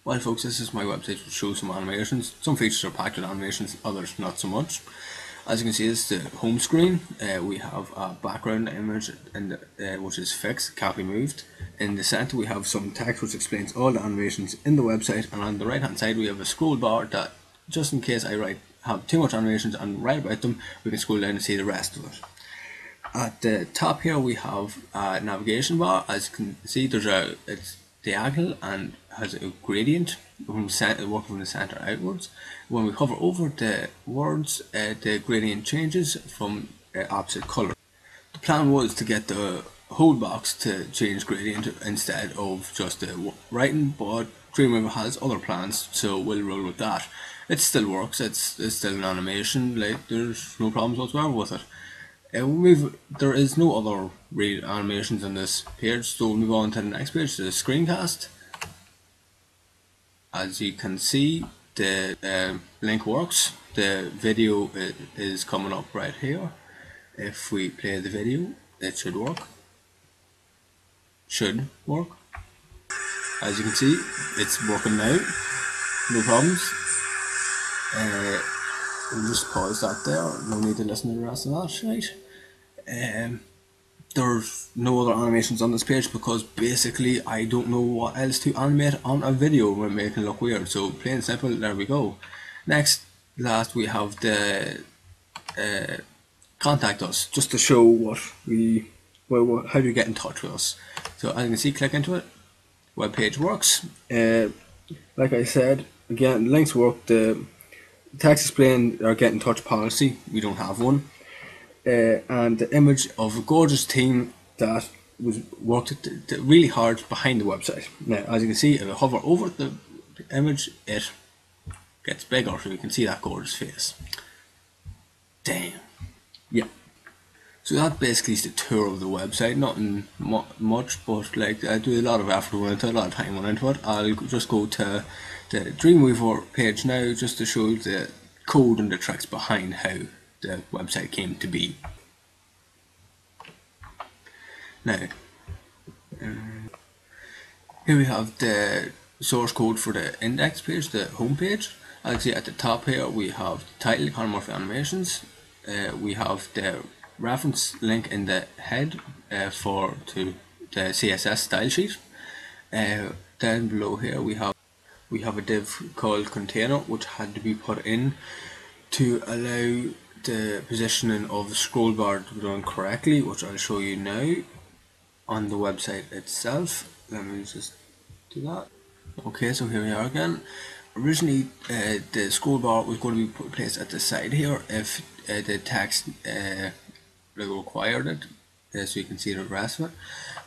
Well folks, this is my website which shows some animations. Some features are packed with animations, others not so much. As you can see, this is the home screen. We have a background image which is fixed, can't be moved. In the center we have some text which explains all the animations in the website, and on the right hand side we have a scroll bar that, just in case I have too much animations and write about them, we can scroll down and see the rest of it. At the top here we have a navigation bar. As you can see, it's diagonal and has a gradient working from the center outwards. When we hover over the words, the gradient changes from opposite colour. The plan was to get the whole box to change gradient instead of just the writing, but Dreamweaver has other plans, so we'll roll with that. It still works, it's still an animation, like there's no problems whatsoever with it. There is no other real animations on this page, so we'll move on to the next page, the Screencast. As you can see, the link works. The video is coming up right here. If we play the video, it should work. As you can see, it's working now. No problems. We'll just pause that there. No need to listen to the rest of that, right? There's no other animations on this page because basically I don't know what else to animate on a video when making it look weird. So plain and simple, there we go. Last we have the contact us, just to show how do you get in touch with us. So as you can see, click into it. Web page works. Like I said, again, links work. The text explain our get in touch policy. We don't have one. And the image of a gorgeous team that was worked really hard behind the website. Now, as you can see, if I hover over the image, it gets bigger, so you can see that gorgeous face. Damn. Yeah. So that basically is the tour of the website. Nothing much, but like I do a lot of effort into it, a lot of time into it. I'll just go to the Dreamweaver page now, just to show the code and the tricks behind how the website came to be. Now, here we have the source code for the index page, the home page. As you see at the top here, we have the title, Economorphic Animations. We have the reference link in the head to the CSS style sheet. Down below here we have a div called container, which had to be put in to allow the positioning of the scroll bar to be done correctly, which I'll show you now on the website itself. Let me just do that. Okay, so here we are again. Originally the scroll bar was going to be placed at the side here if the text required it, so you can see the rest of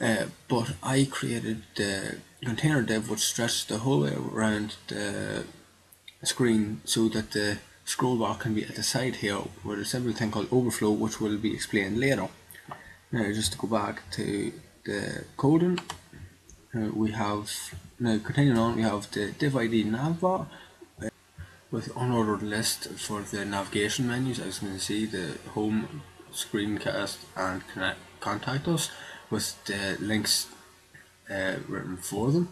it, but I created the container div which stretches the whole way around the screen so that the scroll bar can be at the side here with a simple thing called overflow, which will be explained later. Now, just to go back to the coding, continuing on, we have the div ID navbar with unordered list for the navigation menus. As you can see, the home, Screencast and contact us with the links written for them.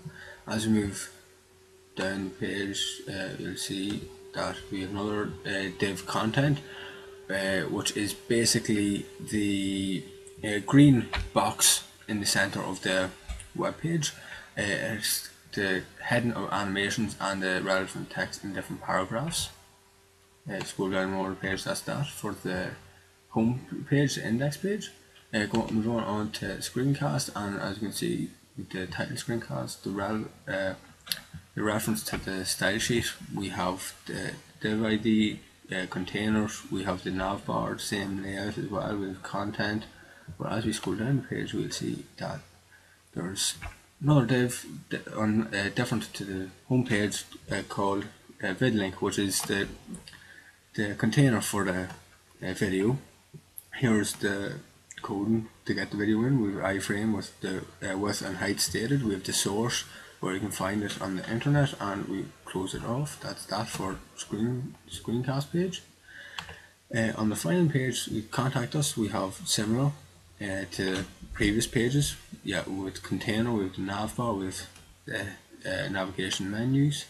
As we move down the page, you'll see that we have another div content, which is basically the green box in the center of the web page. It's the heading of animations and the relevant text in different paragraphs. Scroll down more the page, that's that for the home page, the index page. Moving on to Screencast, and as you can see with the title Screencast, the reference to the style sheet, we have the div ID, containers, we have the navbar, same layout as well, we have content. But as we scroll down the page, we'll see that there's another div different to the home page called vidlink, which is the container for the video. Here's the coding to get the video in. We have iframe with the width and height stated. We have the source where you can find it on the internet, and we close it off. That's that for Screencast page. On the final page, we contact us. We have similar to previous pages. Yeah, with container, we have the navbar, we have the navigation menus,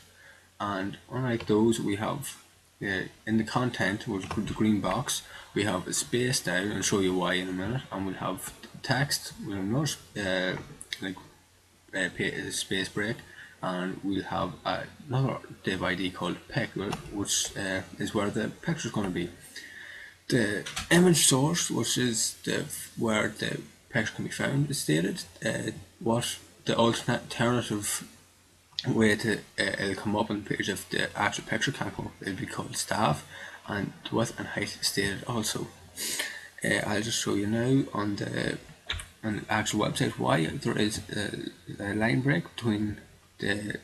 and unlike those we have in the content, which is the green box, we have a space down. I'll show you why in a minute, and we'll have text, we'll have space break, and we'll have another div ID called picture, which is where the picture is going to be. The image source, which is where the picture can be found, is stated. What the alternative way to it'll come up on the page if the actual picture can't come up, it'll be called staff, and the width and height is stated also. I'll just show you now on the actual website why there is a line break between the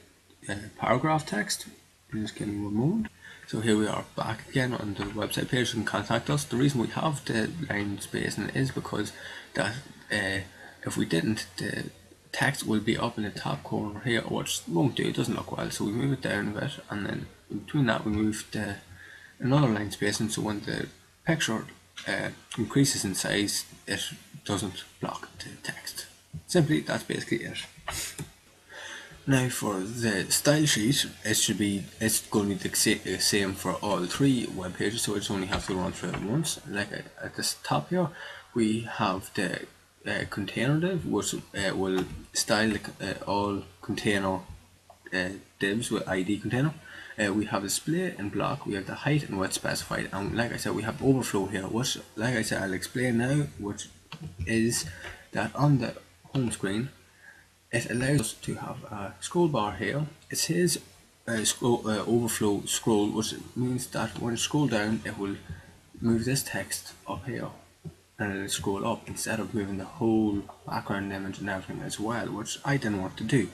paragraph text. Just give me one moment. So here we are back again on the website page. You can contact us. The reason we have the line spacing is because that if we didn't, the text will be up in the top corner here, which won't do, it doesn't look well, so we move it down a bit, and then between that we move another line spacing, so when the picture increases in size, it doesn't block the text. Simply, that's basically it. Now for the style sheet, it's going to be the same for all three web pages, so it's only have to run through it once. Like at the top here, we have the container div, which will style all container divs with ID container. We have display and block, we have the height and width specified, and like I said, we have overflow here, which, like I said, I'll explain now, which is that on the home screen, it allows us to have a scroll bar here. It says overflow scroll, which means that when you scroll down, it will move this text up here, and it'll scroll up instead of moving the whole background image and everything as well, which I didn't want to do.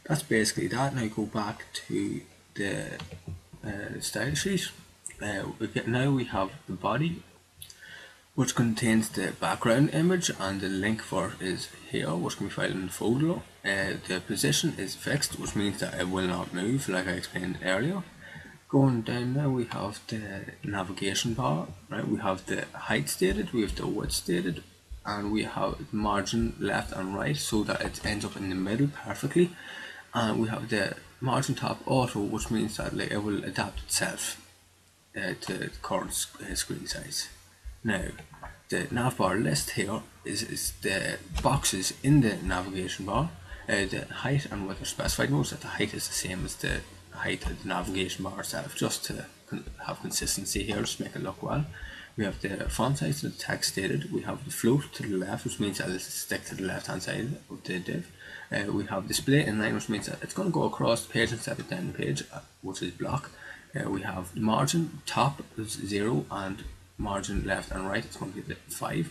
That's basically that. Now go back to the style sheet. Now we have the body, which contains the background image, and the link for it is here, which can be filed in the folder. The position is fixed, which means that it will not move, like I explained earlier. Going down now, we have the navigation bar, right? We have the height stated, we have the width stated, and we have the margin left and right, so that it ends up in the middle perfectly. And we have the margin top auto, which means that it will adapt itself to the current screen size. Now, the navbar list here is the boxes in the navigation bar. The height and width are specified. Notice that the height is the same as the height of the navigation bar itself, just to have consistency here, just make it look well. We have the font size of the text stated. We have the float to the left, which means that it'll stick to the left hand side of the div. We have display inline, which means that it's going to go across the page instead of down the page, which is block. We have the margin top is 0, and margin left and right is going to be 5.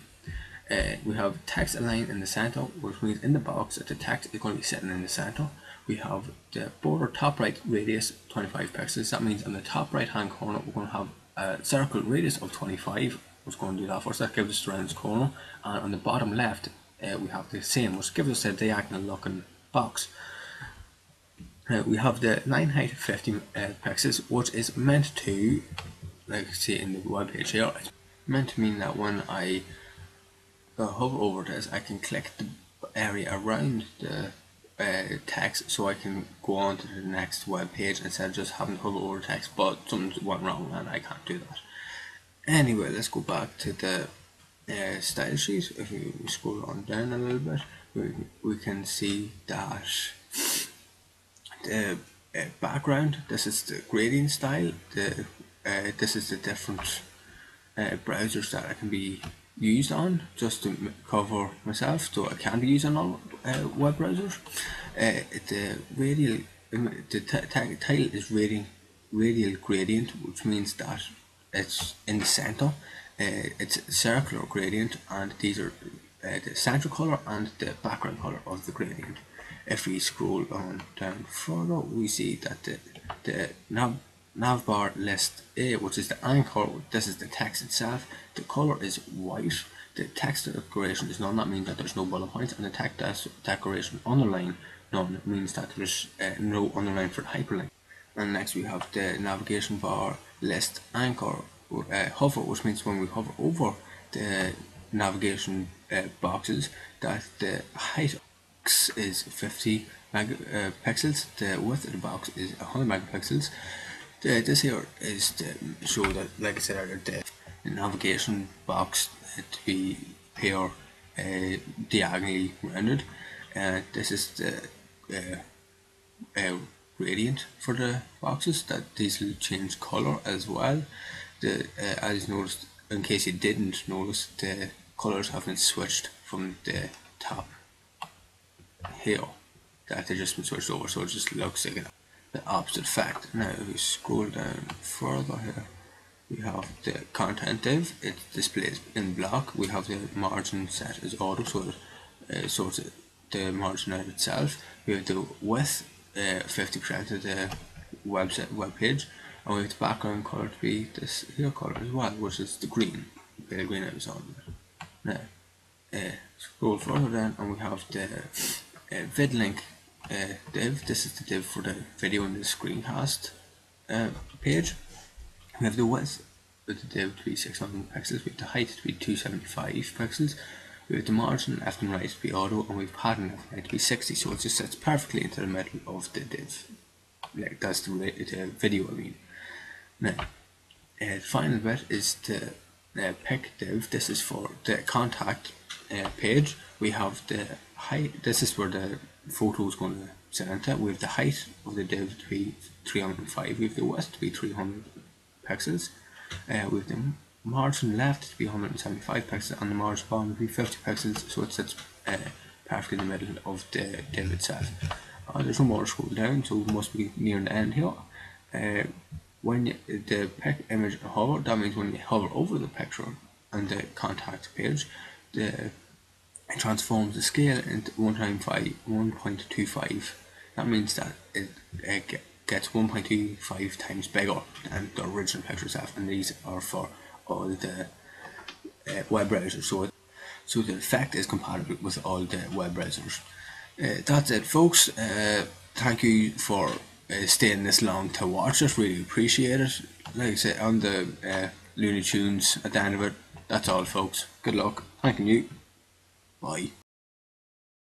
We have text align in the center, which means in the box that the text is going to be sitting in the center. We have the border top right radius 25 pixels. That means on the top right hand corner we're going to have a circle radius of 25. We're going to do that first. That gives us the round corner, and on the bottom left we have the same, which gives us a diagonal looking box. We have the line height of 50 pixels, which is meant to, like you see in the web page here, it's meant to mean that when I hover over this, I can click the area around the text, so I can go on to the next web page instead of just having to hover over text, but something went wrong and I can't do that. Anyway, let's go back to the style sheet. If we scroll on down a little bit, we can see that the background, this is the gradient style, this is the different browsers that I can be used on, just to cover myself, so I can be used on all web browsers. The title is radial gradient, which means that it's in the center. It's circular gradient, and these are the center color and the background color of the gradient. If we scroll on down further, we see that the navbar list A, which is the anchor, this is the text itself. The color is white. The text decoration is none. That means that there's no bullet points, and the text decoration underline none means that there's no underline for the hyperlink. And next we have the navigation bar list anchor hover, which means when we hover over the navigation boxes, that the height is 50 megapixels. The width of the box is 100 megapixels. This here is to show that, like I said earlier, the navigation box to be pure diagonally rendered. This is the gradient for the boxes, that these will change color as well. As you noticed, in case you didn't notice, the colors have been switched from the top here, that they've just been switched over, so it just looks like the opposite effect. Now if we scroll down further here, we have the content div. It displays in block. We have the margin set as auto, so it sorts the margin out itself. We have the width 50% of the web page, and we have the background color to be this here color as well, which is the green, the green I was on there. Now scroll further down, and we have the vid link div. This is the div for the video in the screencast page. We have the width of the div to be 600 pixels, we have the height to be 275 pixels, we have the margin left and right to be auto, and we have padding left and right to be 60, so it just sits perfectly into the middle of the div. Like, that's the video I mean. Now, the final bit is the pic div. This is for the contact page. We have the height, this is where the photo is going to sit into. We have the height of the div to be 305, we have the width to be 300 pixels, we have the margin left to be 175 pixels, and the margin bottom to be 50 pixels, so it sits perfectly in the middle of the div itself. There's no more to scroll down, so we must be near the end here. When the pic image hover, that means when you hover over the picture and the contact page, it transforms the scale into 1.25. That means that it gets 1.25 times bigger than the original picture itself, and these are for all the web browsers, so the effect is compatible with all the web browsers. That's it, folks. Thank you for staying this long to watch it, really appreciate it. Like I said, on the Looney Tunes at the end of it. That's all, folks. Good luck. Thank you. Bye.